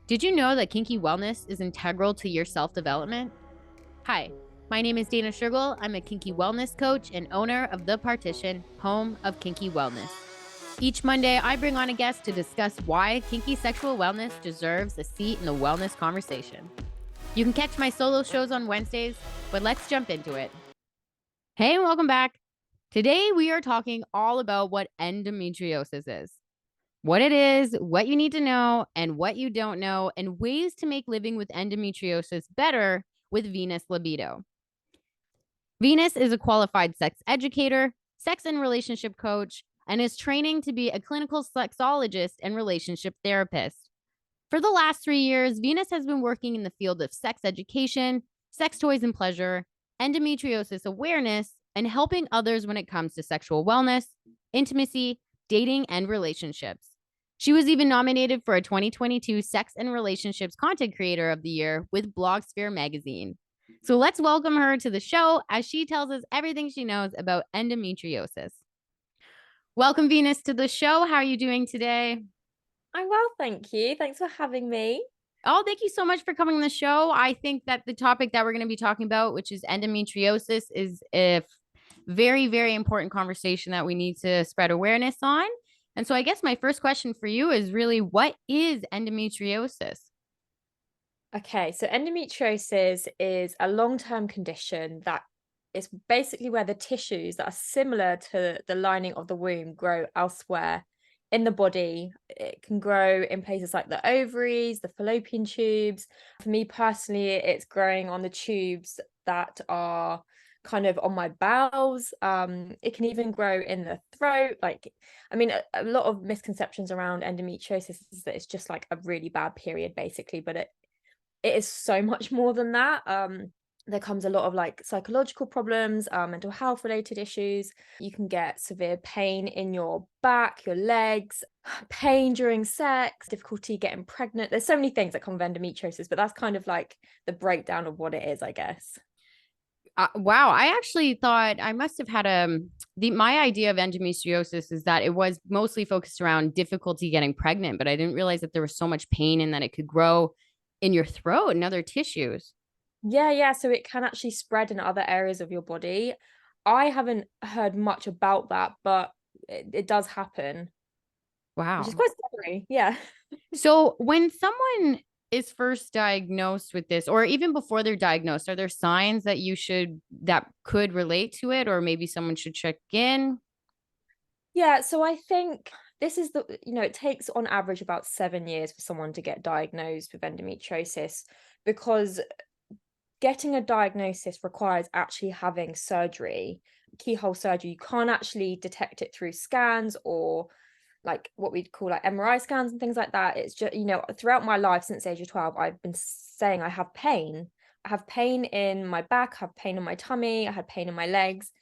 Did you know that kinky wellness is integral to your self-development? Hi, my name is Dana Shergill. I'm a kinky wellness coach and owner of The Partition, home of kinky wellness. Each Monday, I bring on a guest to discuss why kinky sexual wellness deserves a seat in the wellness conversation. You can catch my solo shows on Wednesdays, but let's jump into it. Hey, and welcome back. Today, we are talking all about what endometriosis is, what it is, what you need to know, and what you don't know, and ways to make living with endometriosis better with Venus Libido. Venus is a qualified sex educator, sex and relationship coach, and is training to be a clinical sexologist and relationship therapist. For the last 3 years, Venus has been working in the field of sex education, sex toys and pleasure, endometriosis awareness, and helping others when it comes to sexual wellness, intimacy, dating, and relationships. She was even nominated for a 2022 Sex and Relationships Content Creator of the Year with Blogsphere magazine. So let's welcome her to the show as she tells us everything she knows about endometriosis. Welcome, Venus, to the show. How are you doing today? I'm well, thank you. Thanks for having me. Oh, thank you so much for coming on the show. I think that the topic that we're going to be talking about, which is endometriosis, is a very, very important conversation that we need to spread awareness on. And so I guess my first question for you is really, what is endometriosis? Okay, so endometriosis is a long-term condition that is basically where the tissues that are similar to the lining of the womb grow elsewhere in the body. It can grow in places like the ovaries, the fallopian tubes. For me personally, it's growing on the tubes that are kind of on my bowels. It can even grow in the throat. A lot of misconceptions around endometriosis is that it's just like a really bad period, basically, but it is so much more than that. There comes a lot of like psychological problems, mental health related issues. You can get severe pain in your back, your legs, pain during sex, difficulty getting pregnant. There's so many things that come with endometriosis, but that's kind of like the breakdown of what it is, I guess. Wow, I actually thought I must have had my idea of endometriosis is that it was mostly focused around difficulty getting pregnant, but I didn't realize that there was so much pain and that it could grow in your throat and other tissues. Yeah. So it can actually spread in other areas of your body. I haven't heard much about that, but it does happen, which is Wow. quite scary. Yeah. So when someone is first diagnosed with this, or even before they're diagnosed, are there signs that could relate to it, or maybe someone should check in? Yeah, so I think this is it takes on average about 7 years for someone to get diagnosed with endometriosis because getting a diagnosis requires actually having surgery, keyhole surgery. You can't actually detect it through scans or like what we'd call like MRI scans and things like that. It's just, throughout my life since the age of 12, I've been saying I have pain. I have pain in my back, I have pain in my tummy, I had pain in my legs.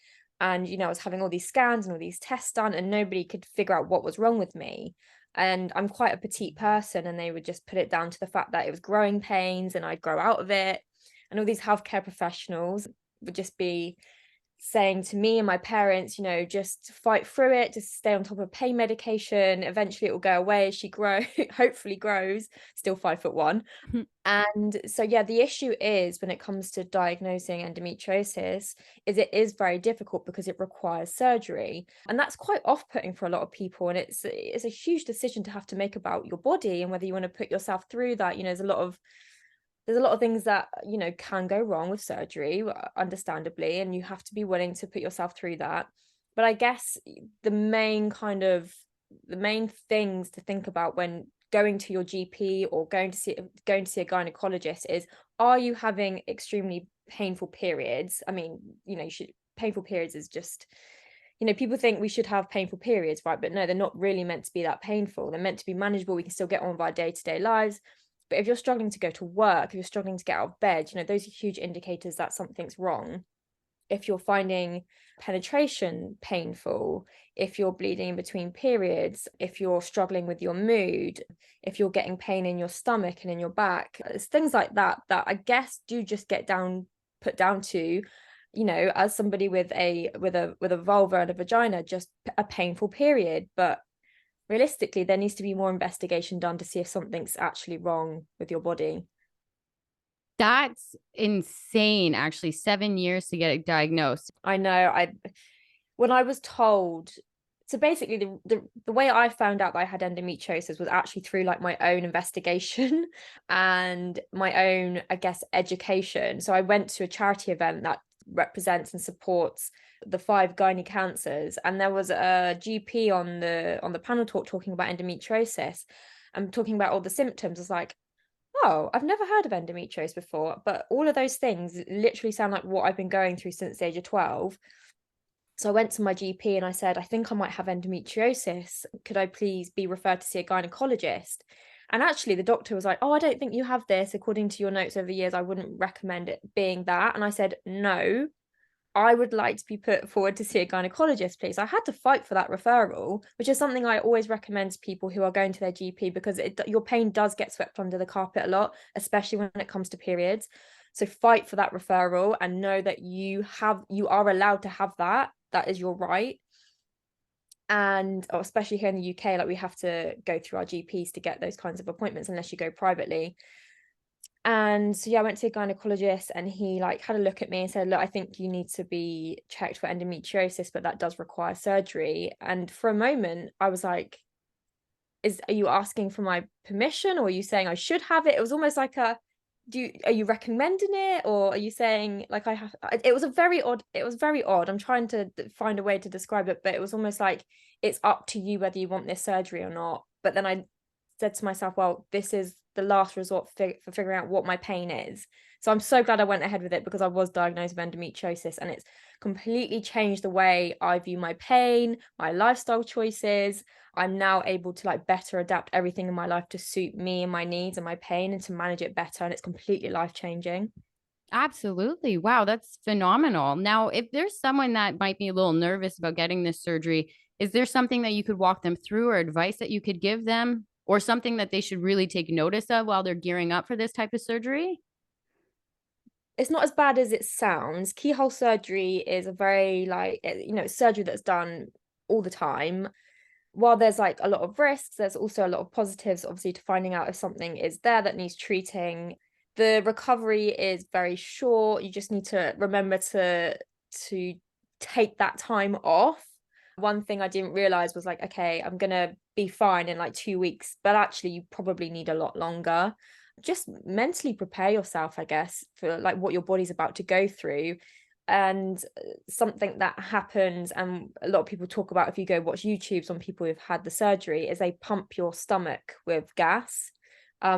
And, I was having all these scans and all these tests done, and nobody could figure out what was wrong with me. And I'm quite a petite person, and they would just put it down to the fact that it was growing pains and I'd grow out of it. And all these healthcare professionals would just be saying to me and my parents, just fight through it, just stay on top of pain medication. Eventually it will go away as she hopefully grows, still 5'1". And so, yeah, the issue is when it comes to diagnosing endometriosis is it is very difficult because it requires surgery. And that's quite off-putting for a lot of people. And it's a huge decision to have to make about your body and whether you want to put yourself through that. There's a lot of things that, can go wrong with surgery, understandably, and you have to be willing to put yourself through that. But I guess the main things to think about when going to your GP or going to see a gynecologist is, are you having extremely painful periods? I mean, you should painful periods is just, people think we should have painful periods, right? But no, they're not really meant to be that painful. They're meant to be manageable. We can still get on with our day-to-day lives. But if you're struggling to go to work, if you're struggling to get out of bed, those are huge indicators that something's wrong. If you're finding penetration painful, if you're bleeding in between periods, if you're struggling with your mood, if you're getting pain in your stomach and in your back, it's things like that that I guess do just put down to, as somebody with a vulva and a vagina, just a painful period. But realistically, there needs to be more investigation done to see if something's actually wrong with your body. That's insane, actually. 7 years to get it diagnosed. I know. When I was told, so basically the way I found out that I had endometriosis was actually through like my own investigation and my own, I guess, education. So I went to a charity event that represents and supports the 5 gynae cancers, and there was a GP on the panel talking about endometriosis and talking about all the symptoms. It's like, oh, I've never heard of endometriosis before, but all of those things literally sound like what I've been going through since the age of 12. So I went to my GP and I said, I think I might have endometriosis. Could I please be referred to see a gynecologist? And actually, the doctor was like, oh, I don't think you have this. According to your notes over the years, I wouldn't recommend it being that. And I said, no, I would like to be put forward to see a gynecologist, please. I had to fight for that referral, which is something I always recommend to people who are going to their GP, because your pain does get swept under the carpet a lot, especially when it comes to periods. So fight for that referral and know that you are allowed to have that. That is your right. And especially here in the UK, like we have to go through our GPs to get those kinds of appointments unless you go privately. And so yeah, I went to a gynecologist and he like had a look at me and said, look, I think you need to be checked for endometriosis, but that does require surgery. And for a moment I was like, are you asking for my permission, or are you saying I should have it? It was almost like are you recommending it, or are you saying like I have? It was very odd. I'm trying to find a way to describe it, but it was almost like it's up to you whether you want this surgery or not. But then I said to myself, well, this is the last resort for figuring out what my pain is. So I'm so glad I went ahead with it, because I was diagnosed with endometriosis and it's completely changed the way I view my pain, my lifestyle choices. I'm now able to like better adapt everything in my life to suit me and my needs and my pain and to manage it better. And it's completely life-changing. Absolutely. Wow, that's phenomenal. Now, if there's someone that might be a little nervous about getting this surgery, is there something that you could walk them through or advice that you could give them or something that they should really take notice of while they're gearing up for this type of surgery? It's not as bad as it sounds. Keyhole surgery is a very surgery that's done all the time. While there's like a lot of risks, there's also a lot of positives, obviously, to finding out if something is there that needs treating. The recovery is very short. You just need to remember to take that time off. One thing I didn't realize was like, okay, I'm gonna be fine in like 2 weeks, but actually you probably need a lot longer. Just mentally prepare yourself, I guess, for like what your body's about to go through. And something that happens, and a lot of people talk about if you go watch YouTubes on people who've had the surgery, is they pump your stomach with gas,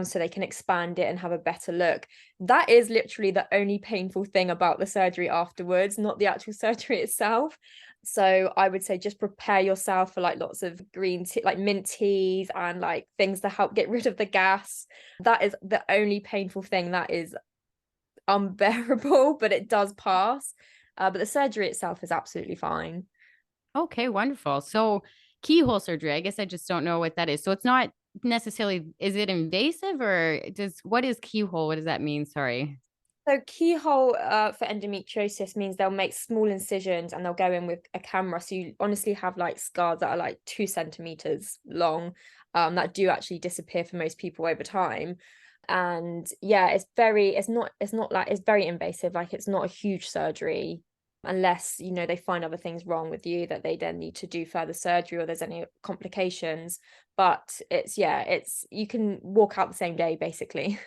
so they can expand it and have a better look. That is literally the only painful thing about the surgery afterwards, not the actual surgery itself. So I would say just prepare yourself for like lots of green tea, like mint teas, and like things to help get rid of the gas. That is the only painful thing that is unbearable, but it does pass. But the surgery itself is absolutely fine. Okay, wonderful. So, keyhole surgery, I guess I just don't know what that is. So, it's not necessarily, is it invasive or what is keyhole? What does that mean? Sorry. So keyhole for endometriosis means they'll make small incisions and they'll go in with a camera. So you honestly have like scars that are like 2 centimeters long, that do actually disappear for most people over time. And yeah, it's very invasive. Like it's not a huge surgery unless, they find other things wrong with you that they then need to do further surgery or there's any complications. But you can walk out the same day basically.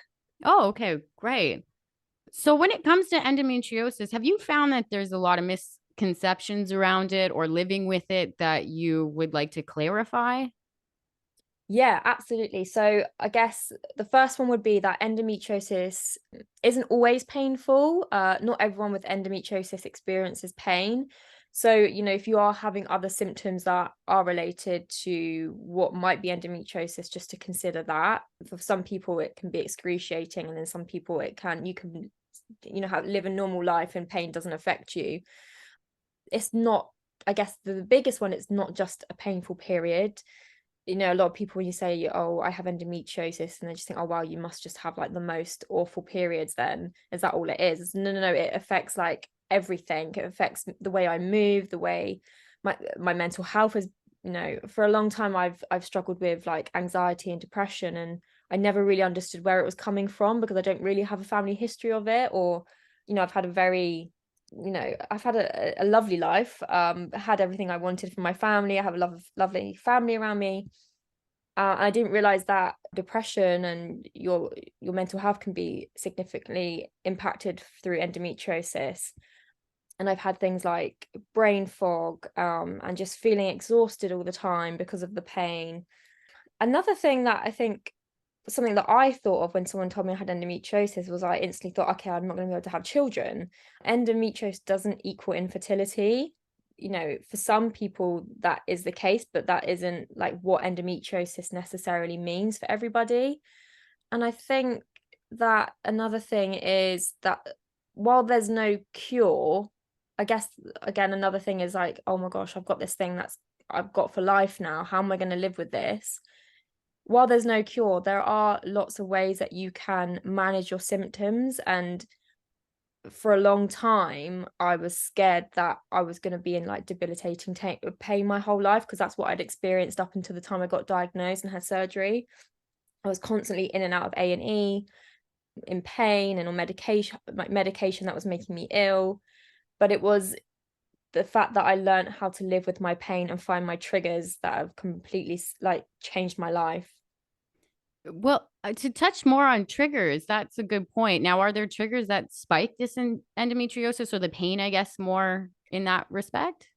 Oh, okay, great. So, when it comes to endometriosis, have you found that there's a lot of misconceptions around it or living with it that you would like to clarify? Yeah, absolutely. So I guess the first one would be that endometriosis isn't always painful. Not everyone with endometriosis experiences pain. So, if you are having other symptoms that are related to what might be endometriosis, just to consider that. For some people, it can be excruciating, and then some people you can, live a normal life and pain doesn't affect you. It's not, I guess the biggest one, it's not just a painful period. A lot of people, when you say, oh, I have endometriosis, and they just think, oh wow, you must just have like the most awful periods then. Is that all it is? No, no, no, it affects like everything. It affects the way I move, the way my mental health has You know, for a long time I've struggled with like anxiety and depression, and I never really understood where it was coming from because I don't really have a family history of it. Or, you know, I've had a very, you know, I've had a lovely life, had everything I wanted from my family. I have a lovely family around me. I didn't realize that depression and your mental health can be significantly impacted through endometriosis. And I've had things like brain fog, and just feeling exhausted all the time because of the pain. Another thing that I think, something that I thought of when someone told me I had endometriosis, was I instantly thought, okay, I'm not going to be able to have children. Endometriosis doesn't equal infertility. You know, for some people that is the case, but that isn't like what endometriosis necessarily means for everybody. And I think that another thing is that while there's no cure, I guess again, another thing is like, oh my gosh, I've got this thing that's I've got for life now. How am I going to live with this? While there's no cure, there are lots of ways that you can manage your symptoms. And for a long time, I was scared that I was going to be in like debilitating pain my whole life, because that's what I'd experienced up until the time I got diagnosed and had surgery. I was constantly in and out of A&E, in pain and on medication that was making me ill. But it was the fact that I learned how to live with my pain and find my triggers that have completely like changed my life. Well, to touch more on triggers, that's a good point. Now, are there triggers that spike this endometriosis or the pain, I guess, more in that respect?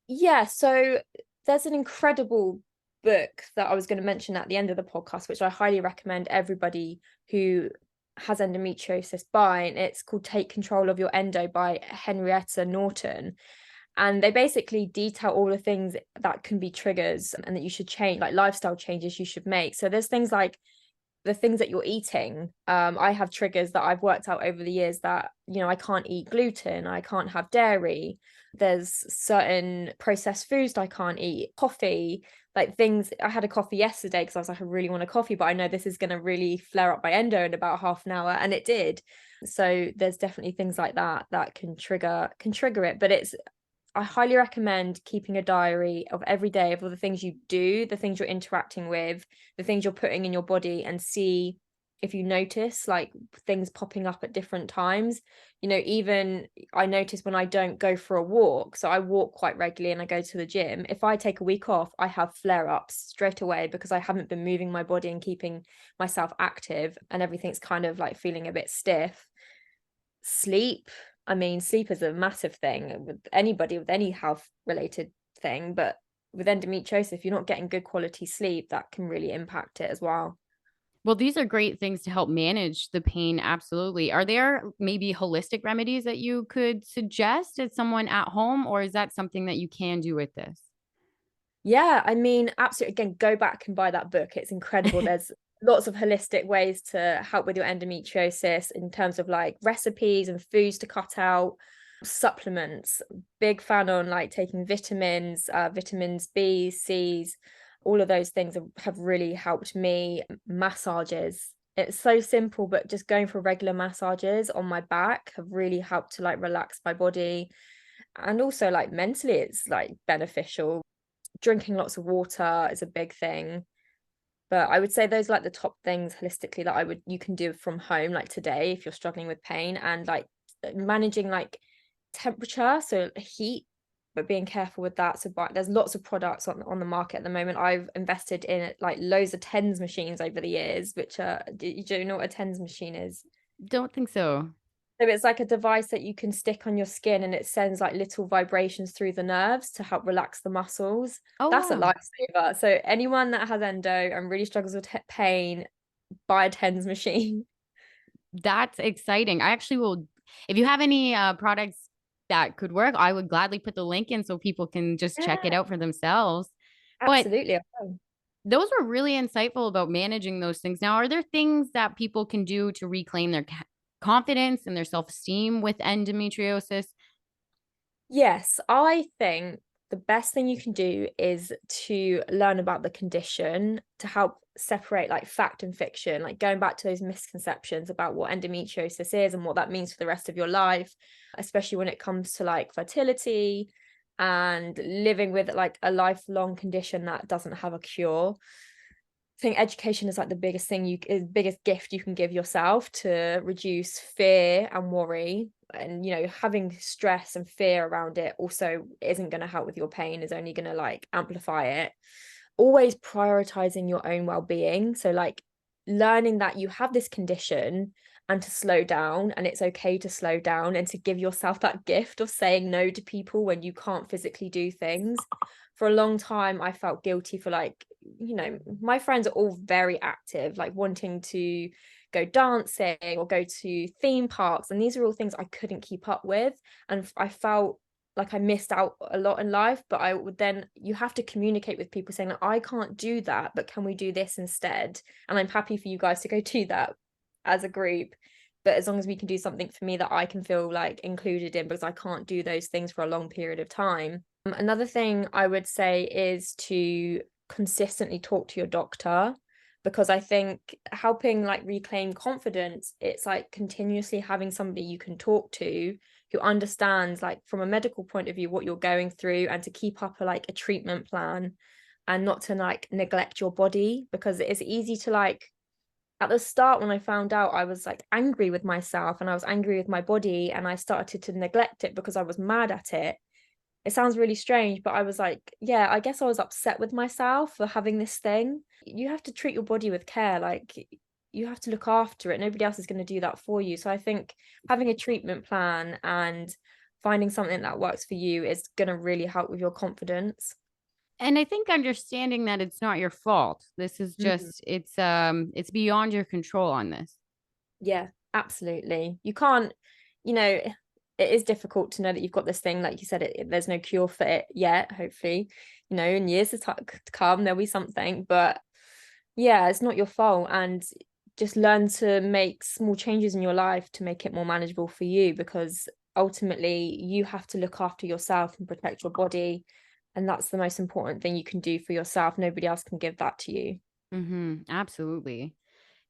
Yeah, so there's an incredible book that I was going to mention at the end of the podcast, which I highly recommend everybody who has endometriosis buy. And it's called Take Control of Your Endo by Henrietta Norton. And they basically detail all the things that can be triggers and that you should change, like lifestyle changes you should make. So there's things like the things that you're eating. I have triggers that I've worked out over the years that, you know, I can't eat gluten, I can't have dairy. There's certain processed foods I can't eat, coffee, like things. I had a coffee yesterday because I was like, I really want a coffee, but I know this is going to really flare up my endo in about half an hour, and it did. So there's definitely things like that that can trigger it. But I highly recommend keeping a diary of every day of all the things you do, the things you're interacting with, the things you're putting in your body, and see if you notice like things popping up at different times. You know, even I notice when I don't go for a walk, so I walk quite regularly and I go to the gym. If I take a week off, I have flare ups straight away because I haven't been moving my body and keeping myself active, and everything's kind of like feeling a bit stiff. Sleep, I mean, sleep is a massive thing with anybody with any health related thing, but with endometriosis, if you're not getting good quality sleep, that can really impact it as well. Well, these are great things to help manage the pain. Absolutely. Are there maybe holistic remedies that you could suggest as someone at home, or is that something that you can do with this? Yeah, I mean, absolutely. Again, go back and buy that book. It's incredible. There's lots of holistic ways to help with your endometriosis in terms of like recipes and foods to cut out, supplements. Big fan on like taking vitamins, vitamins B, C's, all of those things have really helped me. Massages. It's so simple, but just going for regular massages on my back have really helped to like relax my body. And also like mentally, it's like beneficial. Drinking lots of water is a big thing. But I would say those are like the top things holistically that you can do from home, like today, if you're struggling with pain. And like managing like temperature, so heat, but being careful with that. So there's lots of products on the market at the moment. I've invested in like loads of TENS machines over the years, which do you know what a TENS machine is? Don't think so. So it's like a device that you can stick on your skin, and it sends like little vibrations through the nerves to help relax the muscles. Oh, That's a wow. lifesaver. So anyone that has endo and really struggles with pain, buy a TENS machine. That's exciting. I actually will, if you have any products that could work, I would gladly put the link in so people can just check it Yeah, out for themselves. But absolutely. I will. those were really insightful about managing those things. Now, are there things that people can do to reclaim their confidence and their self esteem with endometriosis? Yes, I think the best thing you can do is to learn about the condition to help separate like fact and fiction, like going back to those misconceptions about what endometriosis is and what that means for the rest of your life, especially when it comes to like fertility. and living with like a lifelong condition that doesn't have a cure. I think education is like the biggest thing biggest gift you can give yourself to reduce fear and worry. And having stress and fear around it also isn't going to help with your pain, is only going to like amplify it. Always prioritizing your own well-being, so like learning that you have this condition and to slow down, and it's okay to slow down, and to give yourself that gift of saying no to people when you can't physically do things. For a long time I felt guilty for like, my friends are all very active, like wanting to go dancing or go to theme parks, and these are all things I couldn't keep up with, and I felt like I missed out a lot in life. But I would then, you have to communicate with people saying like, I can't do that, but can we do this instead? And I'm happy for you guys to go do that as a group, but as long as we can do something for me that I can feel like included in, because I can't do those things for a long period of time. Another thing I would say is to consistently talk to your doctor, because I think helping like reclaim confidence, it's like continuously having somebody you can talk to who understands like from a medical point of view what you're going through, and to keep up a treatment plan, and not to like neglect your body. Because it's easy to like, at the start when I found out, I was like angry with myself and I was angry with my body, and I started to neglect it because I was mad at it. It sounds really strange, but I was like, yeah, I guess I was upset with myself for having this thing. You have to treat your body with care. Like, you have to look after it. Nobody else is going to do that for you. So I think having a treatment plan and finding something that works for you is going to really help with your confidence. And I think understanding that it's not your fault. This is Mm. just it's beyond your control on this. Yeah, absolutely. You can't, it is difficult to know that you've got this thing. Like you said, there's no cure for it yet. Hopefully, in years to come, there'll be something. But yeah, it's not your fault. And just learn to make small changes in your life to make it more manageable for you, because ultimately you have to look after yourself and protect your body. And that's the most important thing you can do for yourself. Nobody else can give that to you. Absolutely.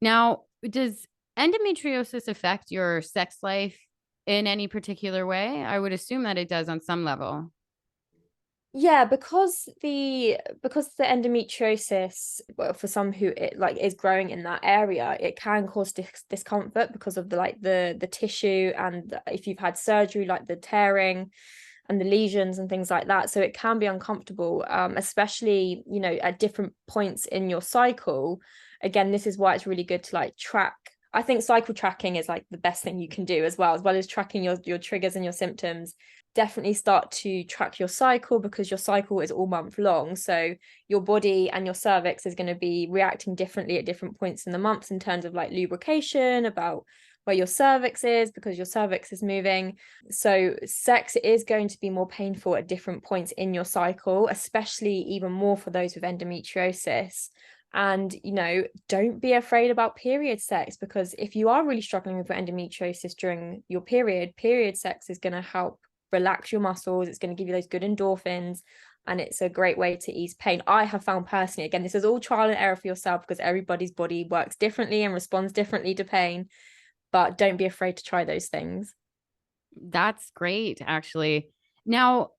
Now, does endometriosis affect your sex life in any particular way? I would assume that it does on some level. Yeah, because the endometriosis, well, for some who it like is growing in that area, it can cause discomfort because of the tissue, and if you've had surgery, like the tearing and the lesions and things like that. So it can be uncomfortable, especially at different points in your cycle. Again, this is why it's really good to like track. I think cycle tracking is like the best thing you can do, as well as tracking your triggers and your symptoms. Definitely start to track your cycle, because your cycle is all month long. So your body and your cervix is going to be reacting differently at different points in the months, in terms of like lubrication, about where your cervix is, because your cervix is moving. So sex is going to be more painful at different points in your cycle, especially even more for those with endometriosis. And don't be afraid about period sex, because if you are really struggling with endometriosis during your period sex is going to help relax your muscles. It's going to give you those good endorphins, and it's a great way to ease pain. I have found personally, again, this is all trial and error for yourself, because everybody's body works differently and responds differently to pain, but don't be afraid to try those things. That's great, actually. Now,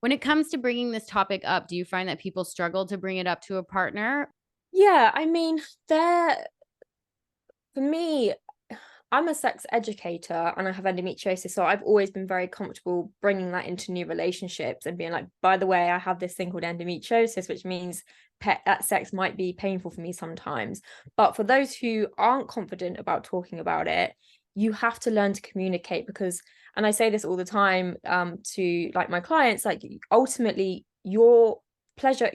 when it comes to bringing this topic up, do you find that people struggle to bring it up to a partner? Yeah, I mean, there for me, I'm a sex educator and I have endometriosis, so I've always been very comfortable bringing that into new relationships and being like, by the way, I have this thing called endometriosis, which means that sex might be painful for me sometimes. But for those who aren't confident about talking about it, you have to learn to communicate, because, and I say this all the time, to like my clients, like ultimately your pleasure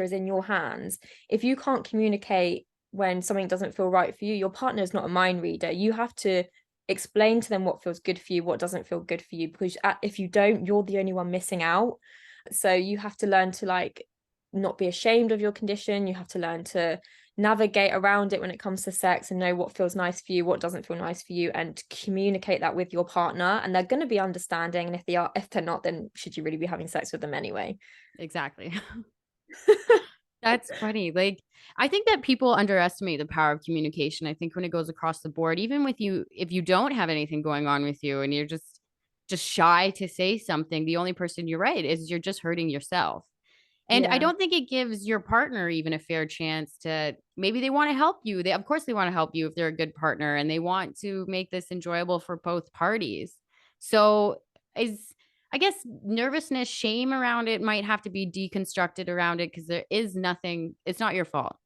is in your hands. If you can't communicate when something doesn't feel right for you, your partner is not a mind reader. You have to explain to them what feels good for you, what doesn't feel good for you, because if you don't, you're the only one missing out. So you have to learn to like not be ashamed of your condition. You have to learn to navigate around it when it comes to sex, and know what feels nice for you, what doesn't feel nice for you, and communicate that with your partner, and they're going to be understanding. And if they're not, then should you really be having sex with them anyway? Exactly. That's funny. Like, I think that people underestimate the power of communication. I think when it goes across the board, even with you, if you don't have anything going on with you and you're just just shy to say something, the only person, you're right, is you're just hurting yourself. And I Yeah. don't think it gives your partner even a fair chance to, maybe they want to help you. They, of course, they want to help you if they're a good partner and they want to make this enjoyable for both parties. So, is, I guess, nervousness, shame around it might have to be deconstructed around it, because there is nothing, it's not your fault.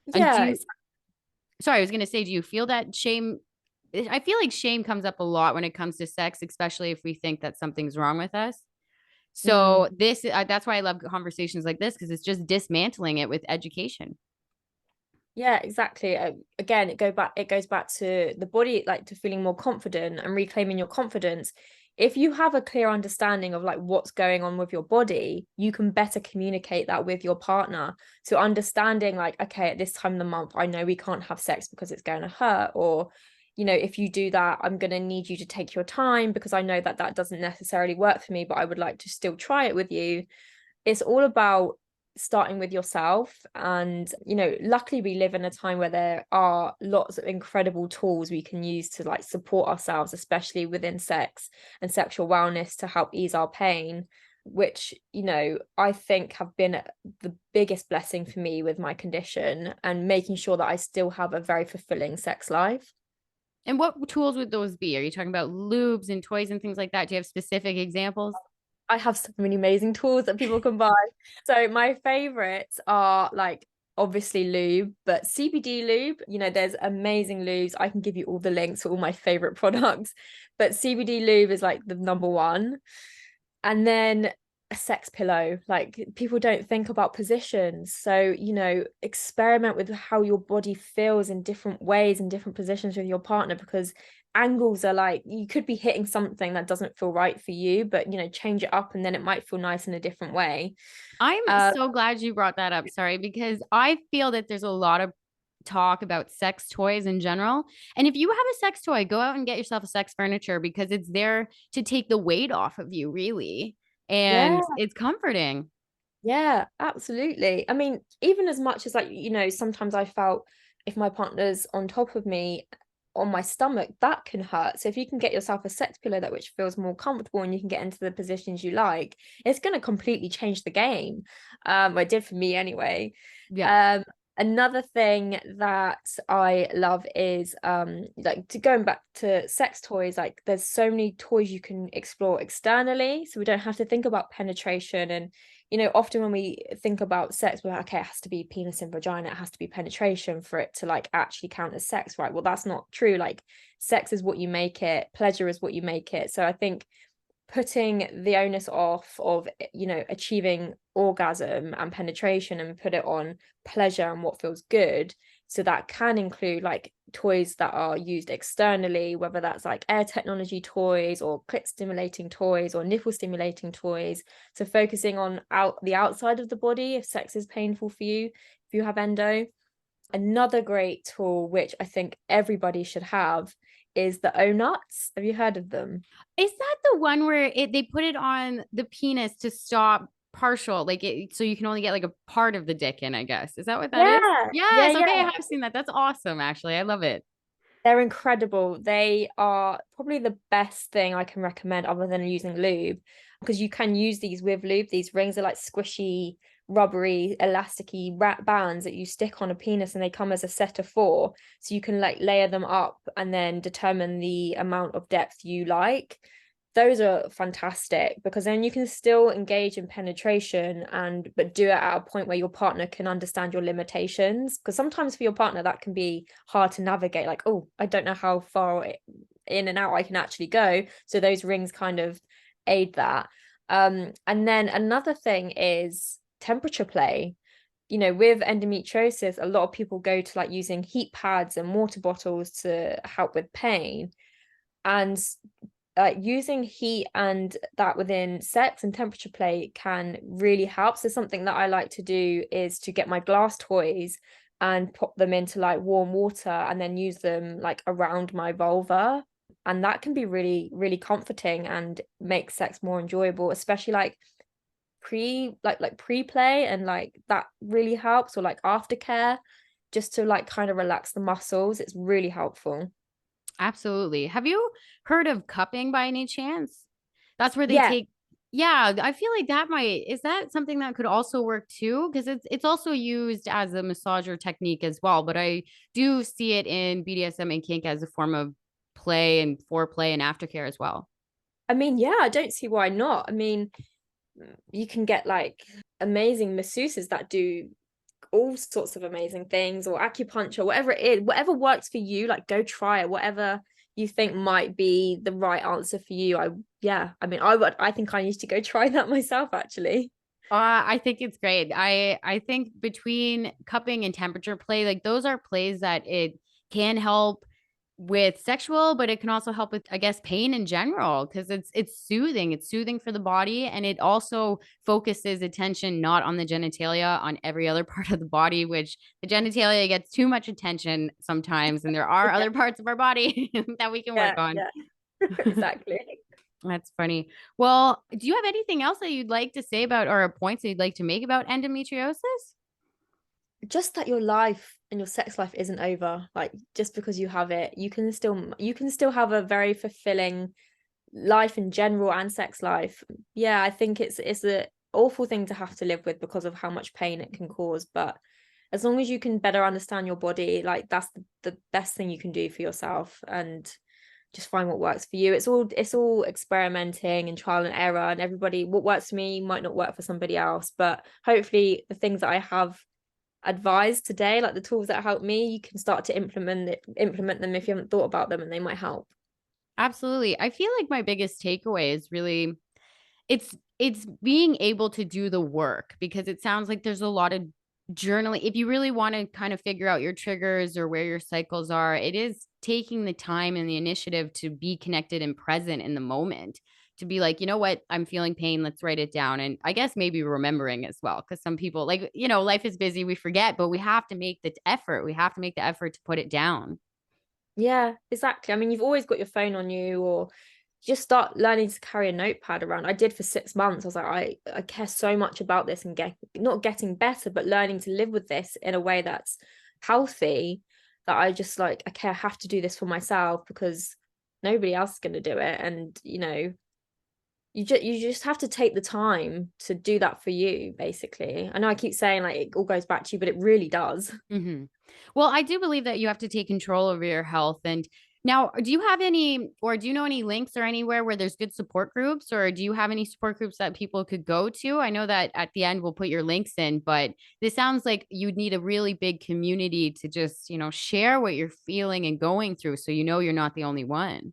And do Yeah. you, sorry, I was going to say, do you feel that shame? I feel like shame comes up a lot when it comes to sex, especially if we think that something's wrong with us. Mm. So that's why I love conversations like this, because it's just dismantling it with education. Yeah, exactly. Again, it goes back to the body, like to feeling more confident and reclaiming your confidence. If you have a clear understanding of like what's going on with your body, you can better communicate that with your partner. So understanding like, okay, at this time of the month, I know we can't have sex because it's going to hurt, or if you do that, I'm going to need you to take your time because I know that that doesn't necessarily work for me, but I would like to still try it with you. It's all about starting with yourself. And luckily we live in a time where there are lots of incredible tools we can use to like support ourselves, especially within sex and sexual wellness, to help ease our pain, which I think have been the biggest blessing for me with my condition, and making sure that I still have a very fulfilling sex life. And what tools would those be? Are you talking about lubes and toys and things like that? Do you have specific examples? I have so many amazing tools that people can buy. So my favorites are like obviously lube, but CBD lube, there's amazing lubes. I can give you all the links for all my favorite products, but CBD lube is like the number one. And then a sex pillow. Like people don't think about positions. So, experiment with how your body feels in different ways and different positions with your partner, because angles are like, you could be hitting something that doesn't feel right for you, but change it up and then it might feel nice in a different way. I'm Uh so glad you brought that up. Sorry, because I feel that there's a lot of talk about sex toys in general. And if you have a sex toy, go out and get yourself a sex furniture, because it's there to take the weight off of you, really. yeah, And it's comforting. yeah, absolutely. I mean, even as much as like, sometimes I felt if my partner's on top of me on my stomach, that can hurt. So if you can get yourself a sex pillow that which feels more comfortable and you can get into the positions you like, it's going to completely change the game. It did for me anyway. Yeah. Um, Another thing that I love is like going back to sex toys, like there's so many toys you can explore externally. So we don't have to think about penetration. And often when we think about sex, we're like, okay, it has to be penis and vagina, it has to be penetration for it to like actually count as sex, right? Well, that's not true. Like sex is what you make it, pleasure is what you make it. So I think putting the onus off of achieving orgasm and penetration and put it on pleasure and what feels good. So that can include like toys that are used externally, whether that's like air technology toys or clit stimulating toys or nipple stimulating toys. So focusing on the outside of the body if sex is painful for you, if you have endo. Another great tool which I think everybody should have is the O nuts. Have you heard of them? Is that the one where they put it on the penis to stop partial, like it, so you can only get like a part of the dick in, I guess. Is that what that is? Yeah, yeah, Yes. yeah. Okay. I have seen that. That's awesome. Actually, I love it. They're incredible. They are probably the best thing I can recommend other than using lube, because you can use these with lube. These rings are like squishy, rubbery, elasticy bands that you stick on a penis, and they come as a set of four. So you can like layer them up and then determine the amount of depth you like. Those are fantastic because then you can still engage in penetration but do it at a point where your partner can understand your limitations, because sometimes for your partner that can be hard to navigate, like, oh, I don't know how far in and out I can actually go. So those rings kind of aid that. And then another thing is temperature play. With endometriosis, a lot of people go to like using heat pads and water bottles to help with pain. And using heat and that within sex and temperature play can really help. So something that I like to do is to get my glass toys and pop them into like warm water and then use them like around my vulva. And that can be really, really comforting and make sex more enjoyable, especially like pre-play, and like that really helps, or like aftercare, just to like kind of relax the muscles. It's really helpful. Absolutely. Have you heard of cupping by any chance? That's where they Yeah, take, yeah, I feel like that might, is that something that could also work too? Because it's also used as a massager technique as well, but I do see it in BDSM and kink as a form of play and foreplay and aftercare as well. I mean, yeah, I don't see why not. I mean, you can get like amazing masseuses that do all sorts of amazing things, or acupuncture, whatever it is, whatever works for you, like go try it, whatever you think might be the right answer for you. I mean, I think I need to go try that myself actually. I think it's great. I think between cupping and temperature play, like those are plays that it can help with sexual, but it can also help with, I guess, pain in general because it's soothing. It's soothing for the body, and it also focuses attention not on the genitalia, on every other part of the body, which the genitalia gets too much attention sometimes, and there are Yeah, other parts of our body that we can work yeah, on. yeah. Exactly. That's funny. Well, do you have anything else that you'd like to say about or points that you'd like to make about endometriosis? Just that your life and your sex life isn't over. Like just because you have it, you can still have a very fulfilling life in general and sex life. Yeah, I think it's a awful thing to have to live with because of how much pain it can cause. But as long as you can better understand your body, like that's the best thing you can do for yourself, and just find what works for you. It's all experimenting and trial and error, and everybody, what works for me might not work for somebody else. But hopefully the things that I have advised today, like the tools that help me, you can start to implement them if you haven't thought about them, and they might help. Absolutely. I feel like my biggest takeaway is really it's being able to do the work because it sounds like there's a lot of journaling. If you really want to kind of figure out your triggers or where your cycles are, it is taking the time and the initiative to be connected and present in the moment. To be like, you know what, I'm feeling pain. Let's write it down. And I guess maybe remembering as well. Cause some people, like, life is busy. We forget, but we have to make the effort. We have to make the effort to put it down. Yeah, exactly. I mean, you've always got your phone on you, or just start learning to carry a notepad around. I did for 6 months. I was like, I care so much about this, and not getting better, but learning to live with this in a way that's healthy, that I just like, okay, I have to do this for myself because nobody else is going to do it. And you just have to take the time to do that for you, basically. I know I keep saying like it all goes back to you, but it really does. Hmm. Well, I do believe that you have to take control over your health. And now, do you have any, or do you know any links or anywhere where there's good support groups, or do you have any support groups that people could go to? I know that at the end we'll put your links in, but this sounds like you'd need a really big community to just, share what you're feeling and going through. So, you're not the only one.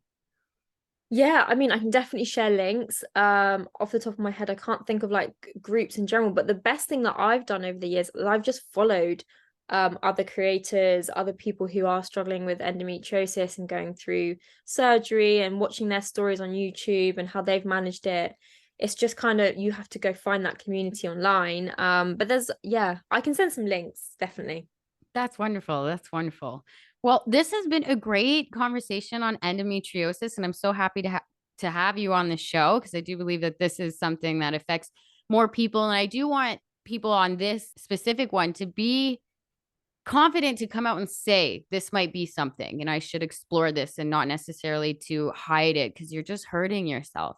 Yeah, I mean, I can definitely share links. Off the top of my head, I can't think of like groups in general, but the best thing that I've done over the years is I've just followed other creators, other people who are struggling with endometriosis and going through surgery, and watching their stories on YouTube and how they've managed it. It's just kind of, you have to go find that community online. But yeah, I can send some links, definitely. That's wonderful. That's wonderful. Well, this has been a great conversation on endometriosis, and I'm so happy to have you on the show because I do believe that this is something that affects more people, and I do want people on this specific one to be confident to come out and say this might be something, and I should explore this, and not necessarily to hide it because you're just hurting yourself.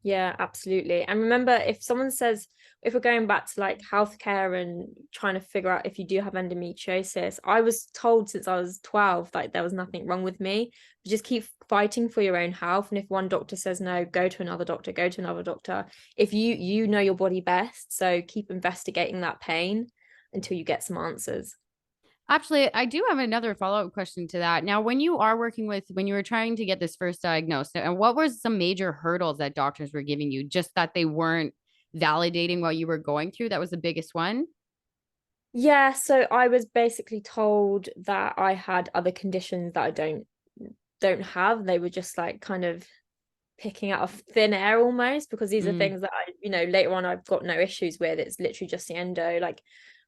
Yeah, absolutely. And remember, if someone says, if we're going back to like healthcare and trying to figure out if you do have endometriosis, I was told since I was 12 like there was nothing wrong with me. But just keep fighting for your own health. And if one doctor says no, go to another doctor, go to another doctor. If you know your body best, so keep investigating that pain until you get some answers. Actually, I do have another follow-up question to that. Now, when you were trying to get this first diagnosed, and what were some major hurdles that doctors were giving you? Just that they weren't validating what you were going through? That was the biggest one? Yeah, so I was basically told that I had other conditions that I don't have. They were just like kind of picking out of thin air almost, because these are Mm. things that later on I've got no issues with. It's literally just the endo. Like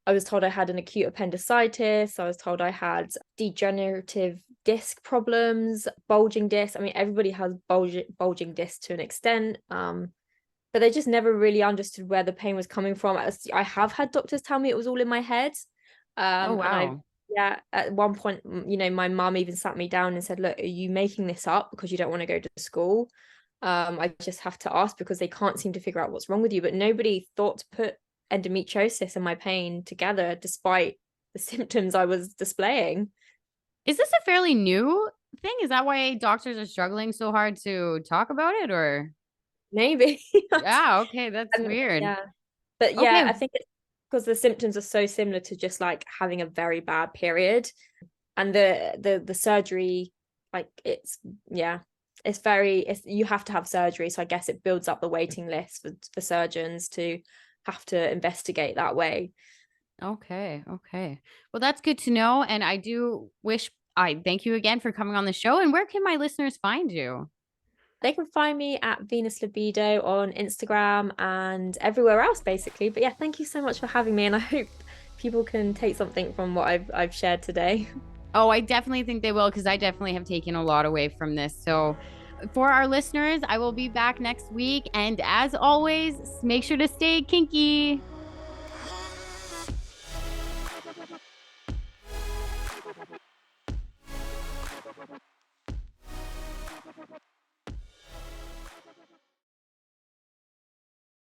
I was told I had an acute appendicitis. I was told I had degenerative disc problems, bulging disc. I mean, everybody has bulging disc to an extent. But they just never really understood where the pain was coming from. I have had doctors tell me it was all in my head. Oh, And I wow. Yeah, at one point, my mum even sat me down and said, "Look, are you making this up because you don't want to go to school? I just have to ask because they can't seem to figure out what's wrong with you." But nobody thought to put endometriosis and my pain together, despite the symptoms I was displaying. Is this a fairly new thing? Is that why doctors are struggling so hard to talk about it, or? Maybe. Yeah, okay, that's weird. Yeah. But yeah, Okay. I think it's because the symptoms are so similar to just like having a very bad period. And the surgery, like yeah, it's you have to have surgery. So I guess it builds up the waiting list for surgeons to have to investigate that way. Okay. Okay. Well, that's good to know. And I thank you again for coming on the show. And where can my listeners find you? They can find me at Venus Libido on Instagram and everywhere else, basically. But yeah, thank you so much for having me, and I hope people can take something from what I've shared today. Oh, I definitely think they will, because I definitely have taken a lot away from this. So, for our listeners, I will be back next week. And as always, make sure to stay kinky.